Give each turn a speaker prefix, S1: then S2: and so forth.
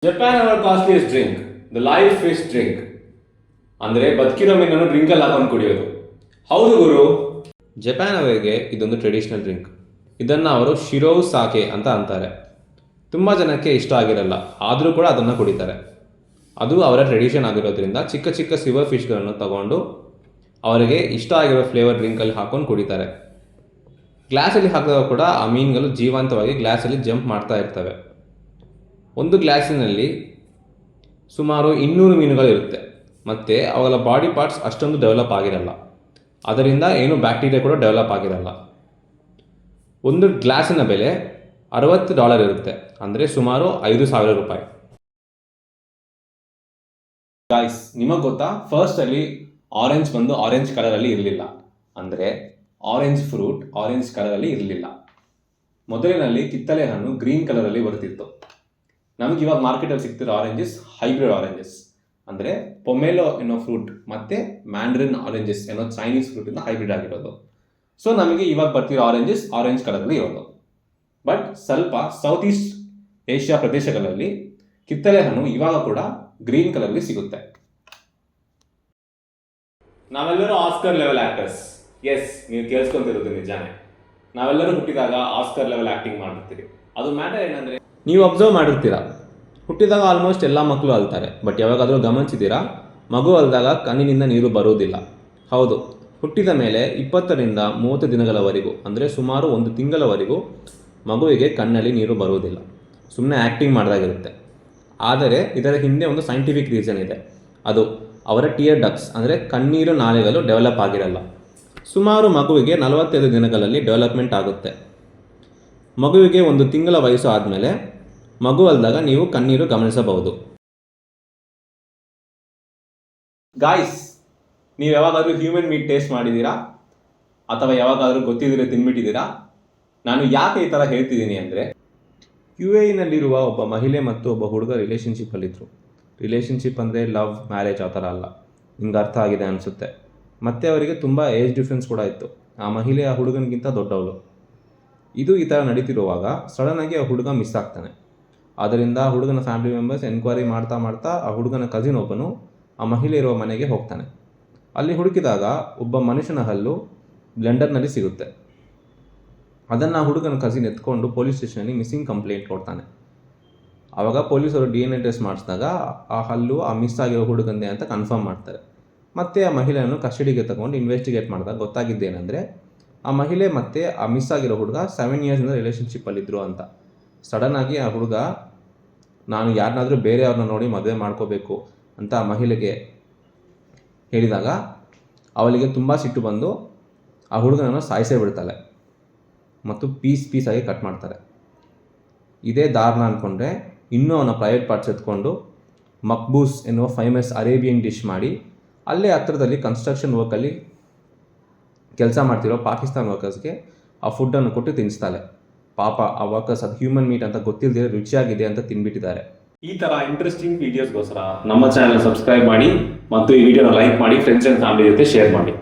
S1: Japan our costliest drink, the live fish drink. ಅಂದರೆ ಬದುಕಿರೋ ಮೀನನ್ನು ಡ್ರಿಂಕಲ್ಲಿ ಹಾಕೊಂಡು ಕುಡಿಯೋದು. ಹೌದು ಗುರು, ಜಪಾನ್ ಅವರಿಗೆ ಇದೊಂದು ಟ್ರೆಡಿಷನಲ್ ಡ್ರಿಂಕ್. ಇದನ್ನು ಅವರು ಶಿರೋ ಸಾಕೆ ಅಂತ ಅಂತಾರೆ. ತುಂಬ ಜನಕ್ಕೆ ಇಷ್ಟ ಆಗಿರಲ್ಲ, ಆದರೂ ಕೂಡ ಅದನ್ನು ಕುಡಿತಾರೆ. ಅದು ಅವರ ಟ್ರೆಡಿಷನ್ ಆಗಿರೋದ್ರಿಂದ ಚಿಕ್ಕ ಚಿಕ್ಕ ಸಿಲ್ವರ್ ಫಿಶ್ಗಳನ್ನು ತಗೊಂಡು ಅವರಿಗೆ ಇಷ್ಟ ಆಗಿರೋ ಫ್ಲೇವರ್ ಡ್ರಿಂಕಲ್ಲಿ ಹಾಕೊಂಡು ಕುಡಿತಾರೆ. ಗ್ಲಾಸಲ್ಲಿ ಹಾಕಿದಾಗ ಕೂಡ ಆ ಮೀನುಗಳು ಜೀವಂತವಾಗಿ ಗ್ಲಾಸಲ್ಲಿ ಜಂಪ್ ಮಾಡ್ತಾ ಇರ್ತವೆ. ಒಂದು ಗ್ಲಾಸಿನಲ್ಲಿ ಸುಮಾರು 200 ಮೀನುಗಳಿರುತ್ತೆ ಮತ್ತು ಅವುಗಳ ಬಾಡಿ ಪಾರ್ಟ್ಸ್ ಅಷ್ಟೊಂದು ಡೆವಲಪ್ ಆಗಿರಲ್ಲ. ಅದರಿಂದ ಏನು ಬ್ಯಾಕ್ಟೀರಿಯಾ ಕೂಡ ಡೆವಲಪ್ ಆಗಿರಲ್ಲ. ಒಂದು ಗ್ಲಾಸಿನ ಬೆಲೆ $60 ಇರುತ್ತೆ, ಅಂದರೆ ಸುಮಾರು 5,000 ರೂಪಾಯಿ. ಗಾಯ್ಸ್, ನಿಮಗೆ ಗೊತ್ತಾ, ಫಸ್ಟಲ್ಲಿ ಆರೆಂಜ್ ಬಂದು ಆರೆಂಜ್ ಕಲರಲ್ಲಿ ಇರಲಿಲ್ಲ. ಅಂದರೆ ಆರೆಂಜ್ ಫ್ರೂಟ್ ಆರೆಂಜ್ ಕಲರಲ್ಲಿ ಇರಲಿಲ್ಲ. ಮೊದಲಿನಲ್ಲಿ ಕಿತ್ತಳೆ ಹಣ್ಣು ಗ್ರೀನ್ ಕಲರಲ್ಲಿ ಬರ್ತಿತ್ತು. ನಮಗೆ ಇವಾಗ ಮಾರ್ಕೆಟಲ್ಲಿ ಸಿಗ್ತಿರೋ ಆರೆಂಜಸ್ ಹೈಬ್ರಿಡ್ ಆರೆಂಜಸ್, ಅಂದರೆ ಪೊಮೆಲೋ ಅನ್ನೋ ಫ್ರೂಟ್ ಮತ್ತು ಮ್ಯಾಂಡ್ರಿನ್ ಆರೆಂಜಸ್ ಅನ್ನೋ ಚೈನೀಸ್ ಫ್ರೂಟಿಂದ ಹೈಬ್ರಿಡ್ ಆಗಿರೋದು. ಸೊ ನಮಗೆ ಇವಾಗ ಬರ್ತಿರೋ ಆರೆಂಜಸ್ ಆರೆಂಜ್ ಕಲರಲ್ಲಿ ಇರೋದು. ಬಟ್ ಸ್ವಲ್ಪ ಸೌತ್ ಈಸ್ಟ್ ಏಷ್ಯಾ ಪ್ರದೇಶಗಳಲ್ಲಿ ಕಿತ್ತಳೆ ಹಣ್ಣು ಇವಾಗ ಕೂಡ ಗ್ರೀನ್ ಕಲರಲ್ಲಿ ಸಿಗುತ್ತೆ. ನಾವೆಲ್ಲರೂ ಆಸ್ಕರ್ ಲೆವೆಲ್ ಆ್ಯಕ್ಟರ್ಸ್. ಎಸ್, ನೀವು ಕೇಳಿಸ್ಕೊಂತಿರೋದು ನಿಜಾನೇ. ನಾವೆಲ್ಲರೂ ಹುಟ್ಟಿದಾಗ ಆಸ್ಕರ್ ಲೆವೆಲ್ ಆ್ಯಕ್ಟಿಂಗ್ ಮಾಡಿರ್ತೀವಿ. ಅದು ಮ್ಯಾಟರ್ ಏನಂದರೆ, ನೀವು ಅಬ್ಸರ್ವ್ ಮಾಡಿರ್ತೀರಾ, ಹುಟ್ಟಿದಾಗ ಆಲ್ಮೋಸ್ಟ್ ಎಲ್ಲ ಮಕ್ಕಳು ಅಳ್ತಾರೆ. ಬಟ್ ಯಾವಾಗಾದರೂ ಗಮನಿಸಿದ್ದೀರಾ, ಮಗು ಅಳ್ದಾಗ ಕಣ್ಣಿನಿಂದ ನೀರು ಬರುವುದಿಲ್ಲ. ಹೌದು, ಹುಟ್ಟಿದ ಮೇಲೆ 20ರಿಂದ 30 ದಿನಗಳವರೆಗೂ, ಅಂದರೆ ಸುಮಾರು 1 ತಿಂಗಳವರೆಗೂ ಮಗುವಿಗೆ ಕಣ್ಣಲ್ಲಿ ನೀರು ಬರುವುದಿಲ್ಲ. ಸುಮ್ಮನೆ ಆ್ಯಕ್ಟಿಂಗ್ ಮಾಡಿದಾಗಿರುತ್ತೆ. ಆದರೆ ಇದರ ಹಿಂದೆ ಒಂದು ಸೈಂಟಿಫಿಕ್ ರೀಸನ್ ಇದೆ. ಅದು ಅವರ ಟಿಯರ್ ಡಕ್ಸ್, ಅಂದರೆ ಕಣ್ಣೀರು ನಾಳೆಗಳು ಡೆವಲಪ್ ಆಗಿರಲ್ಲ. ಸುಮಾರು ಮಗುವಿಗೆ 45 ದಿನಗಳಲ್ಲಿ ಡೆವಲಪ್ಮೆಂಟ್ ಆಗುತ್ತೆ. ಮಗುವಿಗೆ 1 ತಿಂಗಳ ವಯಸ್ಸು ಆದಮೇಲೆ ಮಗು ಅಲ್ದಾಗ ನೀವು ಕಣ್ಣೀರು ಗಮನಿಸಬಹುದು. ಗಾಯ್ಸ್, ನೀವು ಯಾವಾಗಾದರೂ ಹ್ಯೂಮನ್ ಮೀಟ್ ಟೇಸ್ಟ್ ಮಾಡಿದ್ದೀರಾ ಅಥವಾ ಯಾವಾಗಾದರೂ ಗೊತ್ತಿದ್ದರೆ ತಿನ್ಬಿಟ್ಟಿದ್ದೀರಾ? ನಾನು ಯಾಕೆ ಈ ಥರ ಹೇಳ್ತಿದ್ದೀನಿ ಅಂದರೆ, UAEನಲ್ಲಿರುವ ಒಬ್ಬ ಮಹಿಳೆ ಮತ್ತು ಒಬ್ಬ ಹುಡುಗ ರಿಲೇಷನ್ಶಿಪ್ಪಲ್ಲಿದ್ದರು. ರಿಲೇಷನ್ಶಿಪ್ ಅಂದರೆ ಲವ್ ಮ್ಯಾರೇಜ್ ಆ ಥರ ಅಲ್ಲ. ನಿಮ್ಗೆ ಅರ್ಥ ಆಗಿದೆ ಅನಿಸುತ್ತೆ. ಮತ್ತು ಅವರಿಗೆ ತುಂಬ ಏಜ್ ಡಿಫ್ರೆನ್ಸ್ ಕೂಡ ಇತ್ತು. ಆ ಮಹಿಳೆ ಆ ಹುಡುಗನಿಗಿಂತ ದೊಡ್ಡವಳು. ಇದು ಈ ಥರ ನಡೀತಿರುವಾಗ ಸಡನ್ನಾಗಿ ಆ ಹುಡುಗ ಮಿಸ್ ಆಗ್ತಾನೆ. ಆದ್ದರಿಂದ ಆ ಹುಡುಗನ ಫ್ಯಾಮಿಲಿ ಮೆಂಬರ್ಸ್ ಎನ್ಕ್ವೈರಿ ಮಾಡ್ತಾ ಆ ಹುಡುಗನ ಕಸಿನ್ ಒಬ್ಬನು ಆ ಮಹಿಳೆ ಇರುವ ಮನೆಗೆ ಹೋಗ್ತಾನೆ. ಅಲ್ಲಿ ಹುಡುಕಿದಾಗ ಒಬ್ಬ ಮನುಷ್ಯನ ಹಲ್ಲು ಬ್ಲೆಂಡರ್ನಲ್ಲಿ ಸಿಗುತ್ತೆ. ಅದನ್ನು ಆ ಹುಡುಗನ ಕಸಿನ್ ಎತ್ಕೊಂಡು ಪೊಲೀಸ್ ಸ್ಟೇಷನಲ್ಲಿ ಮಿಸ್ಸಿಂಗ್ ಕಂಪ್ಲೇಂಟ್ ಕೊಡ್ತಾನೆ. ಆವಾಗ ಪೊಲೀಸರು DNA ಟೆಸ್ಟ್ ಮಾಡಿಸಿದಾಗ ಆ ಹಲ್ಲು ಆ ಮಿಸ್ ಆಗಿರೋ ಹುಡುಗಂದೆ ಅಂತ ಕನ್ಫರ್ಮ್ ಮಾಡ್ತಾರೆ. ಮತ್ತು ಆ ಮಹಿಳೆಯನ್ನು ಕಸ್ಟಡಿಗೆ ತಗೊಂಡು ಇನ್ವೆಸ್ಟಿಗೇಟ್ ಮಾಡಿದಾಗ ಗೊತ್ತಾಗಿದ್ದೇನೆಂದರೆ, ಆ ಮಹಿಳೆ ಮತ್ತು ಆ ಮಿಸ್ ಆಗಿರೋ ಹುಡುಗ 7 ಇಯರ್ಸಿಂದ ರಿಲೇಷನ್ಶಿಪ್ಪಲ್ಲಿದ್ದರು ಅಂತ. ಸಡನ್ನಾಗಿ ಆ ಹುಡುಗ ನಾನು ಯಾರನ್ನಾದರೂ ಬೇರೆಯವ್ರನ್ನ ನೋಡಿ ಮದುವೆ ಮಾಡ್ಕೋಬೇಕು ಅಂತ ಆ ಮಹಿಳೆಗೆ ಹೇಳಿದಾಗ ಅವಳಿಗೆ ತುಂಬ ಸಿಟ್ಟು ಬಂದು ಆ ಹುಡುಗನನ್ನು ಸಾಯಿಸೇ ಬಿಡ್ತಾಳೆ ಮತ್ತು ಪೀಸಾಗಿ ಕಟ್ ಮಾಡ್ತಾರೆ. ಇದೇ ದಾರುಣ ಅಂದ್ಕೊಂಡ್ರೆ ಇನ್ನೂ ಅವನ ಪ್ರೈವೇಟ್ ಪಾರ್ಟ್ಸ್ ಎತ್ಕೊಂಡು ಮಕ್ಬೂಸ್ ಎನ್ನುವ ಫೇಮಸ್ ಅರೇಬಿಯನ್ ಡಿಶ್ ಮಾಡಿ ಅಲ್ಲೇ ಹತ್ತಿರದಲ್ಲಿ ಕನ್ಸ್ಟ್ರಕ್ಷನ್ ವರ್ಕಲ್ಲಿ ಕೆಲಸ ಮಾಡ್ತಿರೋ ಪಾಕಿಸ್ತಾನ್ ವರ್ಕರ್ಸ್ಗೆ ಆ ಫುಡ್ಡನ್ನು ಕೊಟ್ಟು ತಿನ್ನಿಸ್ತಾಳೆ. ಪಾಪ ಆ ವರ್ಕರ್ಸ್ ಅದು ಹ್ಯೂಮನ್ ಮೀಟ್ ಅಂತ ಗೊತ್ತಿಲ್ಲದೆ ರುಚಿಯಾಗಿದೆ ಅಂತ ತಿನ್ಬಿಟ್ಟಿದ್ದಾರೆ. ಈ ಥರ ಇಂಟ್ರೆಸ್ಟಿಂಗ್ ವಿಡಿಯೋಸ್ಗೋಸ್ಕರ ನಮ್ಮ ಚಾನಲ್ ಸಬ್ಸ್ಕ್ರೈಬ್ ಮಾಡಿ ಮತ್ತು ಈ ವಿಡಿಯೋನ ಲೈಕ್ ಮಾಡಿ, ಫ್ರೆಂಡ್ಸ್ ಆ್ಯಂಡ್ ಫ್ಯಾಮಿಲಿ ಜೊತೆ ಶೇರ್ ಮಾಡಿ.